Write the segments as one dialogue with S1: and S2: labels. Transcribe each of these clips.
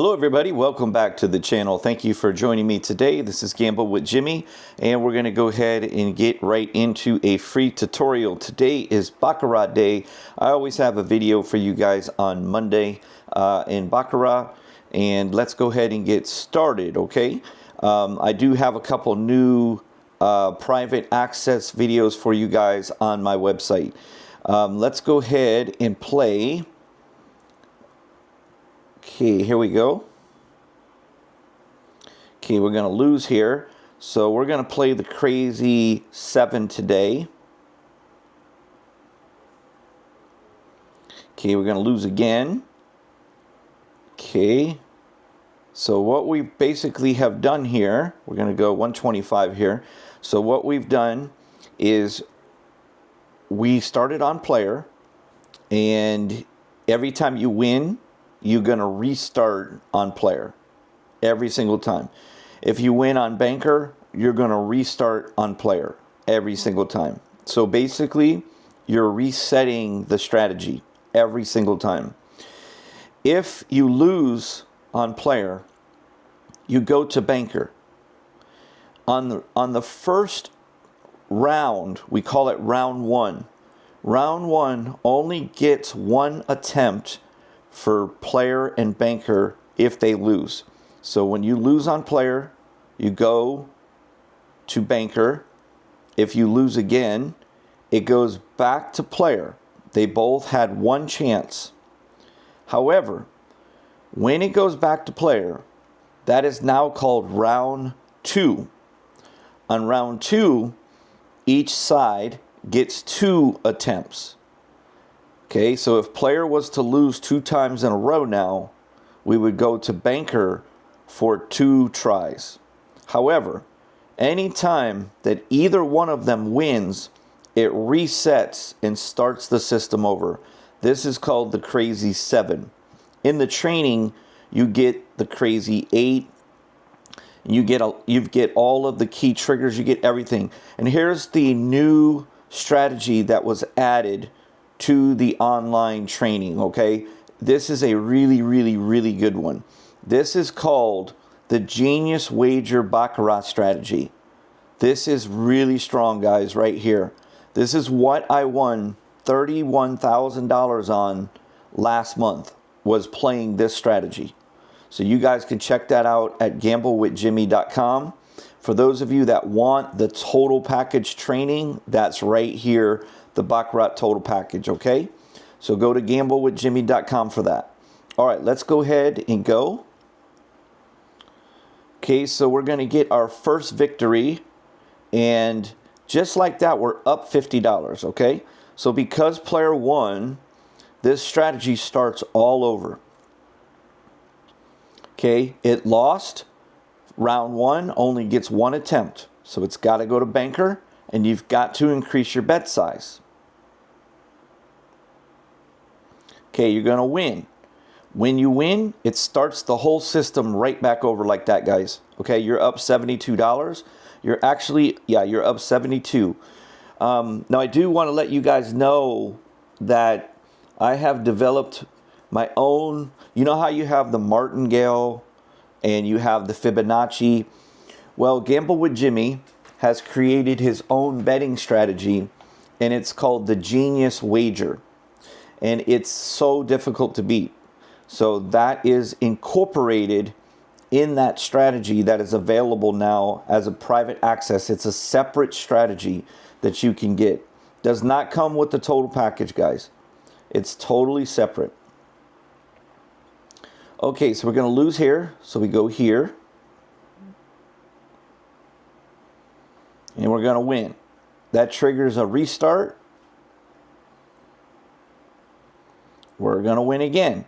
S1: Hello everybody, welcome back to the channel. Thank you for joining me today. This is Gamble with Jimmy, and we're going to go ahead and get right into a free tutorial. Today is Baccarat day. I always have a video for you guys on Monday in Baccarat, and let's go ahead and get started, okay? I do have a couple new private access videos for you guys on my website. Let's go ahead and play. Okay, here we go. Okay, we're going to lose here. So we're going to play the crazy 7 today. Okay, we're going to lose again. Okay. So what we basically have done here, we're going to go 125 here. So what we've done is we started on player, and every time you win, you're going to restart on player every single time. If you win on banker, you're going to restart on player every single time. So basically, you're resetting the strategy every single time. If you lose on player, you go to banker. On the first round, we call it round 1. Round 1 only gets one attempt for player and banker if they lose. So when you lose on player, you go to banker. If you lose again, it goes back to player. They both had one chance. However, when it goes back to player, that is now called round 2. On round 2, each side gets 2 attempts. Okay, so if player was to lose 2 times in a row now, we would go to banker for 2 tries. However, any time that either one of them wins, it resets and starts the system over. This is called the crazy 7. In the training, you get the crazy 8. You get all of the key triggers, you get everything. And here's the new strategy that was added to the online training, okay? This is a really good one. This is called the Genius Wager Baccarat strategy. This is really strong, guys, right here. This is what I won $31,000 on last month, was playing this strategy. So you guys can check that out at gamblewithjimmy.com. For those of you that want the total package training, that's right here, the Baccarat total package, okay? So go to gamblewithjimmy.com for that. All right, let's go ahead and go. Okay, so we're going to get our first victory, and just like that, we're up $50, okay? So because player won, this strategy starts all over. Okay, it lost. Round 1 only gets 1 attempt, so it's got to go to banker, and you've got to increase your bet size. Okay, you're going to win. When you win, it starts the whole system right back over like that, guys. Okay, you're up $72. You're actually, yeah, you're up 72. Now, I do want to let you guys know that I have developed my own, you know how you have the martingale and you have the Fibonacci? Well, Gamble with Jimmy has created his own betting strategy, and it's called the Genius Wager. And it's so difficult to beat. So that is incorporated in that strategy that is available now as a private access. It's a separate strategy that you can get. Does not come with the total package, guys. It's totally separate. Okay, so we're going to lose here. So we go here. And we're going to win. That triggers a restart. We're going to win again.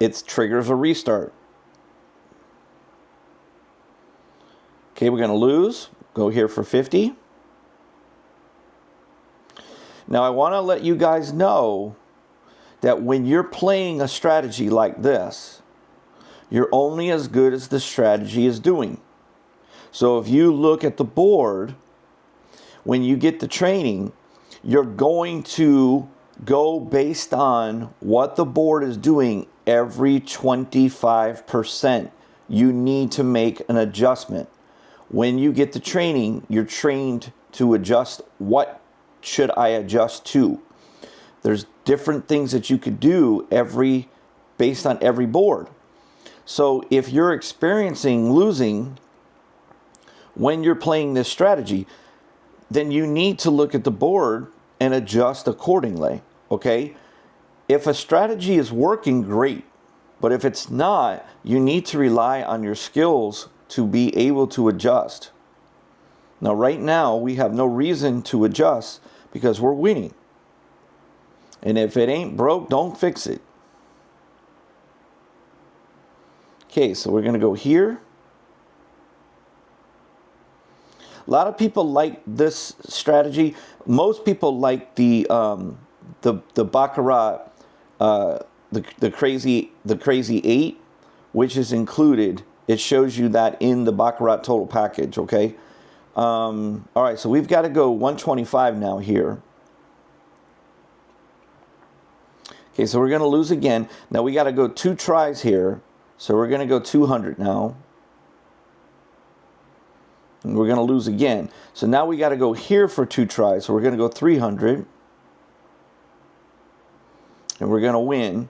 S1: It triggers a restart. Okay, we're going to lose. Go here for 50. Now, I want to let you guys know that when you're playing a strategy like this, you're only as good as the strategy is doing. So if you look at the board, when you get the training, you're going to go based on what the board is doing every 25%. You need to make an adjustment. When you get the training, you're trained to adjust. What should I adjust to? There's different things that you could do based on every board. So if you're experiencing losing when you're playing this strategy, then you need to look at the board and adjust accordingly, okay? If a strategy is working, great. But if it's not, you need to rely on your skills to be able to adjust. Now, right now, we have no reason to adjust because we're winning. And if it ain't broke, don't fix it. Okay, so we're going to go here. A lot of people like this strategy. Most people like the Baccarat, the crazy 8, which is included. It shows you that in the Baccarat total package. Okay. All right. So we've got to go 125 now here. Okay. So we're going to lose again. Now we got to go 2 tries here. So we're going to go 200 now. And we're going to lose again. So now we got to go here for 2 tries. So we're going to go 300. And we're going to win.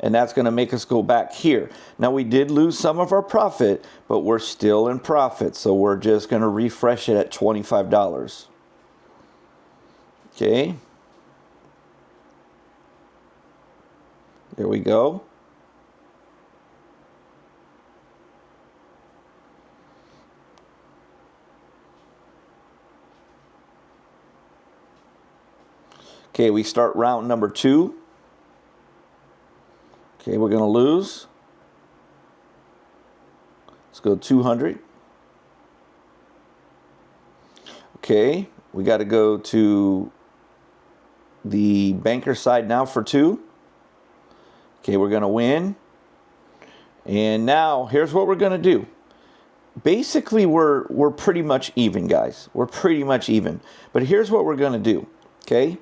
S1: And that's going to make us go back here. Now we did lose some of our profit, but we're still in profit. So we're just going to refresh it at $25. Okay. There we go. Okay, we start round number 2. Okay, we're going to lose. Let's go 200. Okay, we got to go to the banker side now for 2. Okay, we're going to win. And now, here's what we're going to do. Basically, we're pretty much even, guys. We're pretty much even. But here's what we're going to do, okay?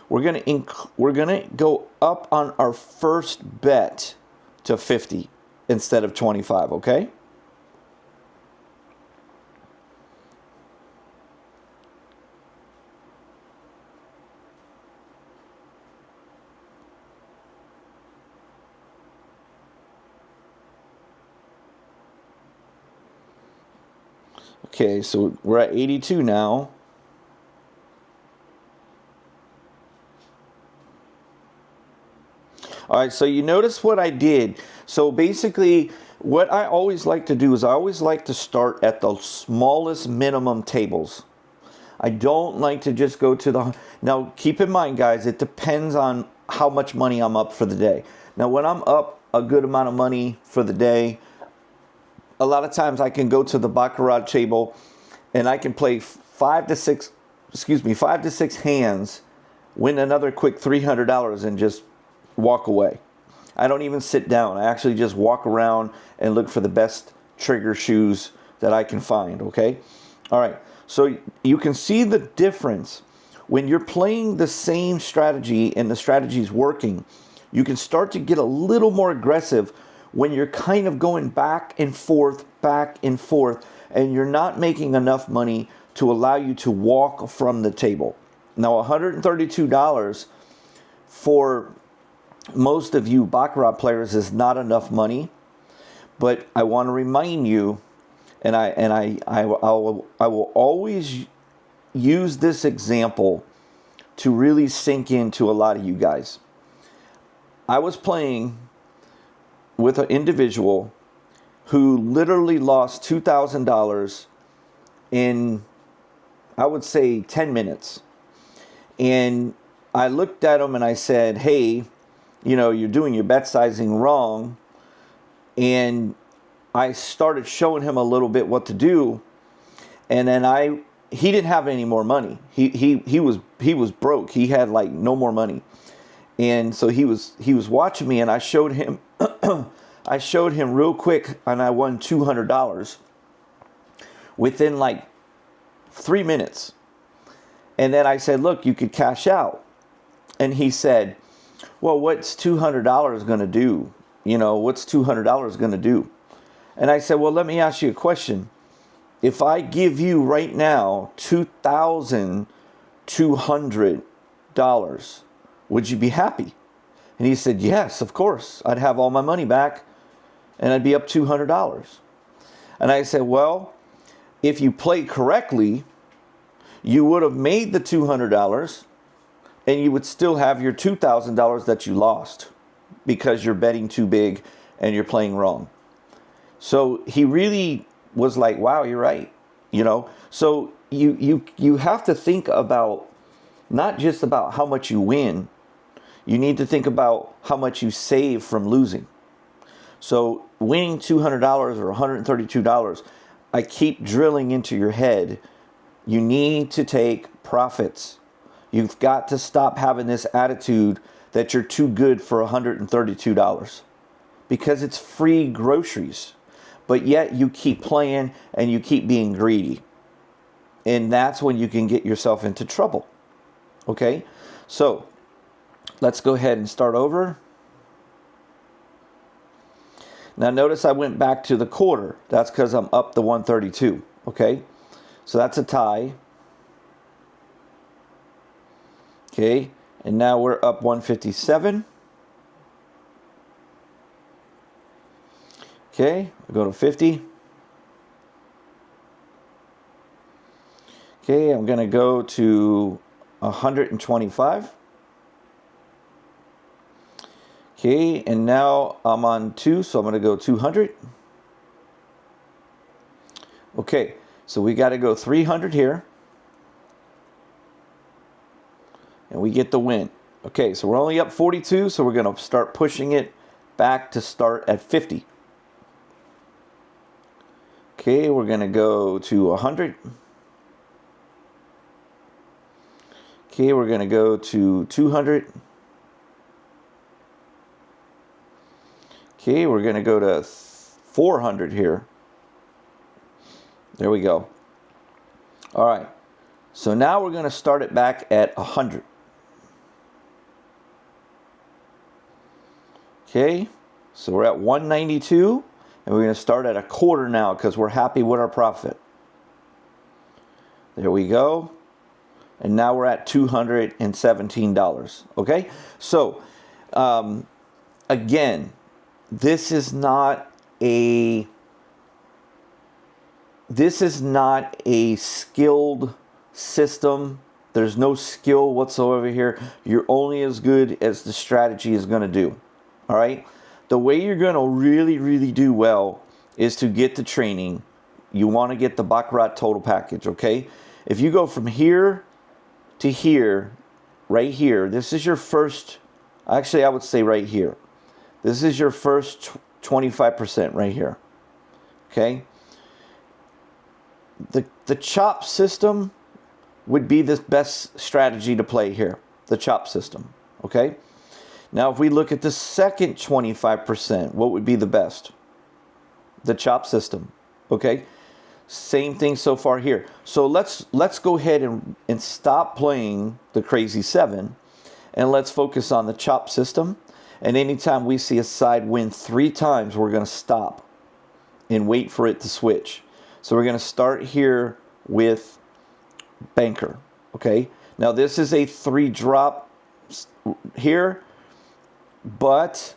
S1: We're gonna go up on our first bet to 50 instead of 25, okay? Okay, so we're at 82 now. All right, so you notice what I did. So basically, what I always like to do is I always like to start at the smallest minimum tables. I don't like to just go to the... Now, keep in mind, guys, it depends on how much money I'm up for the day. Now, when I'm up a good amount of money for the day, a lot of times I can go to the Baccarat table and I can play 5 to 6 hands, win another quick $300 and just walk away. I don't even sit down. I actually just walk around and look for the best trigger shoes that I can find, okay? All right, so you can see the difference. When you're playing the same strategy and the strategy is working, you can start to get a little more aggressive when you're kind of going back and forth, and you're not making enough money to allow you to walk from the table. Now, $132 for most of you Baccarat players is not enough money, but I want to remind you, and I will always use this example to really sink into a lot of you guys. I was playing with an individual who literally lost $2,000 in, I would say, 10 minutes. And I looked at him and I said, hey, you know, you're doing your bet sizing wrong. And I started showing him a little bit what to do. And then he didn't have any more money. He was broke. He had like no more money. And so he was watching me, and I showed him I showed him real quick, and I won $200 within like 3 minutes. And then I said, look, you could cash out. And he said, well, what's $200 going to do? You know, what's $200 going to do? And I said, well, let me ask you a question. If I give you right now $2,200, would you be happy? And he said, yes, of course. I'd have all my money back and I'd be up $200. And I said, well, if you played correctly, you would have made the $200 and you would still have your $2,000 that you lost because you're betting too big and you're playing wrong. So he really was like, wow, you're right. You know, so you have to think about not just about how much you win. You need to think about how much you save from losing. So winning $200 or $132, I keep drilling into your head. You need to take profits. You've got to stop having this attitude that you're too good for $132 because it's free groceries. But yet you keep playing and you keep being greedy. And that's when you can get yourself into trouble. Okay? So let's go ahead and start over. Now notice I went back to the quarter. That's because I'm up the 132. Okay? So that's a tie. Okay? And now we're up 157. Okay, we go to 50. Okay, I'm going to go to 125. Okay, and now I'm on 2, so I'm going to go 200. Okay, so we got to go 300 here. And we get the win. Okay, so we're only up 42, so we're going to start pushing it back to start at 50. Okay, we're going to go to 100. Okay, we're going to go to 200. Okay, we're going to go to 400 here. There we go. All right. So now we're going to start it back at 100. Okay, so we're at 192. And we're going to start at a quarter now because we're happy with our profit. There we go. And now we're at $217. Okay? So, again, this is not a skilled system. There's no skill whatsoever here. You're only as good as the strategy is going to do. All right? The way you're going to really, really do well is to get the training. You want to get the Baccarat total package, okay? If you go from here to here, right here, this is your first, actually I would say right here. This is your first 25% right here, okay? The chop system would be the best strategy to play here, the chop system, okay? Now, if we look at the second 25%, what would be the best? The chop system, okay? Same thing so far here. So let's go ahead and stop playing the crazy 7, and let's focus on the chop system. And anytime we see a side win 3 times, we're going to stop and wait for it to switch. So we're going to start here with banker, okay? Now, this is a 3-drop here. But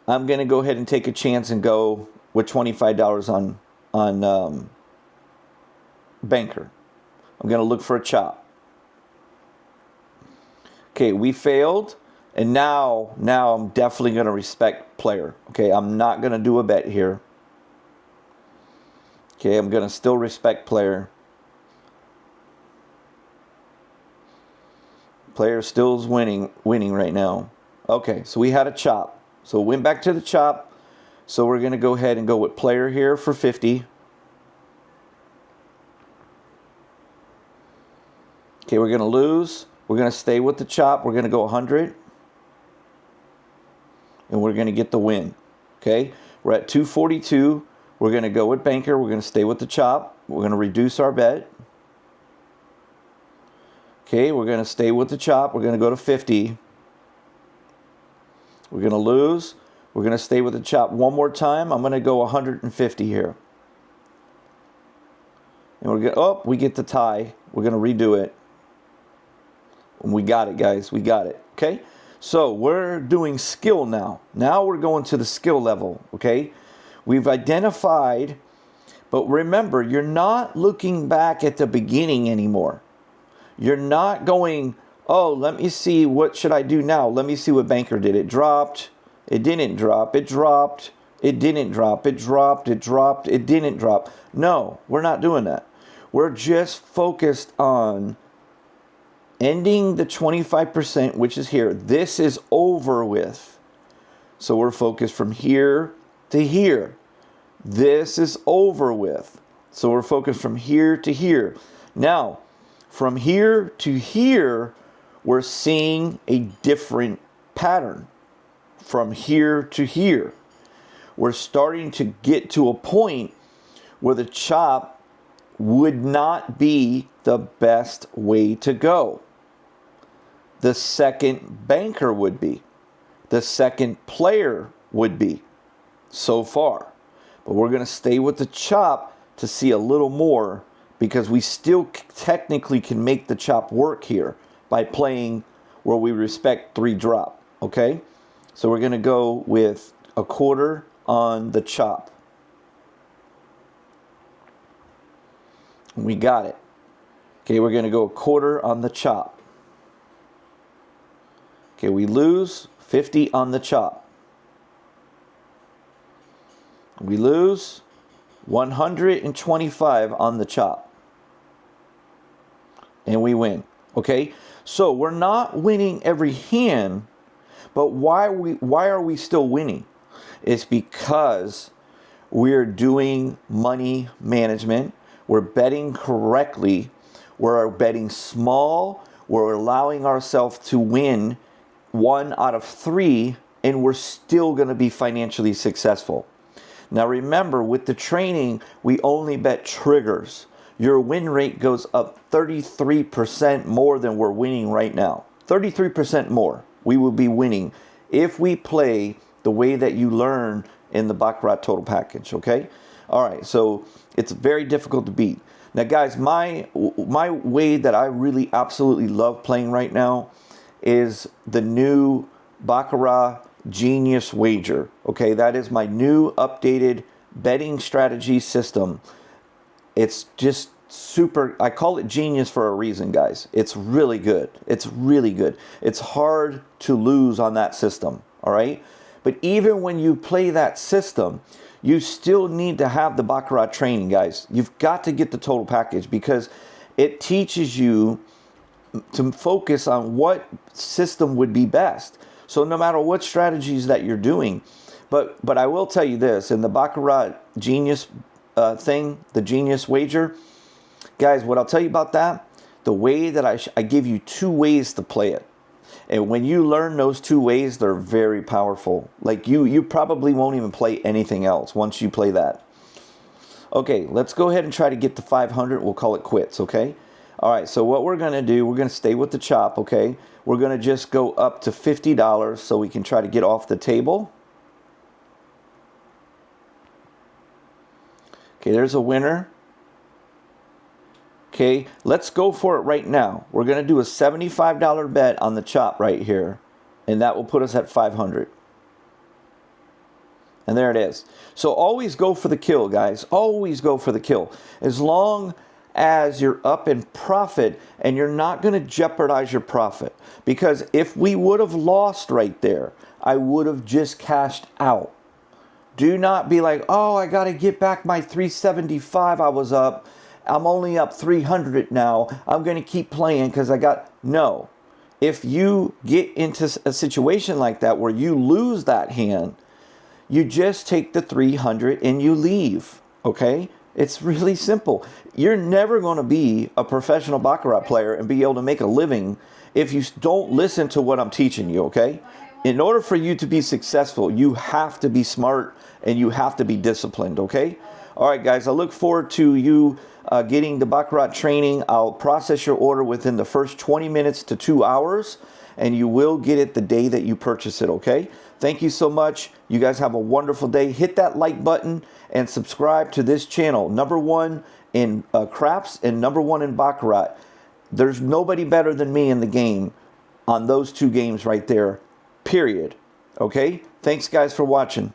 S1: I'm going to go ahead and take a chance and go with $25 on banker. I'm going to look for a chop. Okay, we failed. And now I'm definitely going to respect player. Okay, I'm not going to do a bet here. Okay, I'm going to still respect player. Player still is winning right now. Okay, so we had a chop. So went back to the chop. So we're going to go ahead and go with player here for 50. Okay, we're going to lose. We're going to stay with the chop. We're going to go 100. And we're going to get the win. Okay, we're at 242. We're going to go with banker. We're going to stay with the chop. We're going to reduce our bet. Okay, we're going to stay with the chop. We're going to go to 50. We're going to lose. We're going to stay with the chop one more time. I'm going to go 150 here. And we're going to, oh, we get the tie. We're going to redo it. And we got it, guys. We got it. Okay? So we're doing skill now. Now we're going to the skill level. Okay? We've identified, but remember, you're not looking back at the beginning anymore. You're not going, oh, let me see, what should I do now? Let me see what banker did. It dropped. It didn't drop. It dropped. It didn't drop. It dropped. It dropped. It didn't drop. No, we're not doing that. We're just focused on ending the 25%, which is here. This is over with. So we're focused from here to here. This is over with. So we're focused from here to here. Now, from here to here, we're seeing a different pattern. From here to here, we're starting to get to a point where the chop would not be the best way to go. The second banker would be. The second player would be so far. But we're going to stay with the chop to see a little more, because we still technically can make the chop work here by playing where we respect 3 drop. Okay? So we're going to go with a quarter on the chop. We got it. Okay, we're going to go a quarter on the chop. Okay, we lose 50 on the chop. We lose 125 on the chop. And we win. Okay, so we're not winning every hand, but why are we still winning? It's because we're doing money management. We're betting correctly. We're betting small. We're allowing ourselves to win 1 out of 3, and we're still going to be financially successful. Now remember, with the training, we only bet triggers. Your win rate goes up 33% more than we're winning right now. 33% more we will be winning if we play the way that you learn in the Baccarat total package, okay? All right, so it's very difficult to beat. Now, guys, my way that I really absolutely love playing right now is the new Baccarat Genius Wager. Okay, that is my new updated betting strategy system. It's just super. I call it genius for a reason, guys. It's really good. It's really good. It's hard to lose on that system. All right, but even when you play that system, you still need to have the Baccarat training, guys. You've got to get the total package, because it teaches you to focus on what system would be best. So no matter what strategies that you're doing, but I will tell you this, in the Baccarat Genius thing, the Genius Wager, guys, what I'll tell you about that, the way that I give you 2 ways to play it. And when you learn those 2 ways, they're very powerful. Like you probably won't even play anything else once you play that. Okay, let's go ahead and try to get to 500. We'll call it quits, okay? All right, so what we're going to do, we're going to stay with the chop, okay? We're going to just go up to $50 so we can try to get off the table. Okay, there's a winner. Okay, let's go for it right now. We're going to do a $75 bet on the chop right here, and that will put us at 500. And there it is. So always go for the kill, guys. Always go for the kill. As long as you're up in profit and you're not going to jeopardize your profit. Because if we would have lost right there, I would have just cashed out. Do not be like, oh, I got to get back my 375 I was up. I'm only up 300 now. I'm going to keep playing because I got... No. If you get into a situation like that where you lose that hand, you just take the 300 and you leave. Okay? It's really simple. You're never going to be a professional Baccarat player and be able to make a living if you don't listen to what I'm teaching you, okay? In order for you to be successful, you have to be smart and you have to be disciplined, okay? All right, guys, I look forward to you getting the Baccarat training. I'll process your order within the first 20 minutes to 2 hours, and you will get it the day that you purchase it, okay? Thank you so much. You guys have a wonderful day. Hit that like button and subscribe to this channel. #1 in craps and #1 in Baccarat. There's nobody better than me in the game on those two games right there, period. Okay? Thanks, guys, for watching.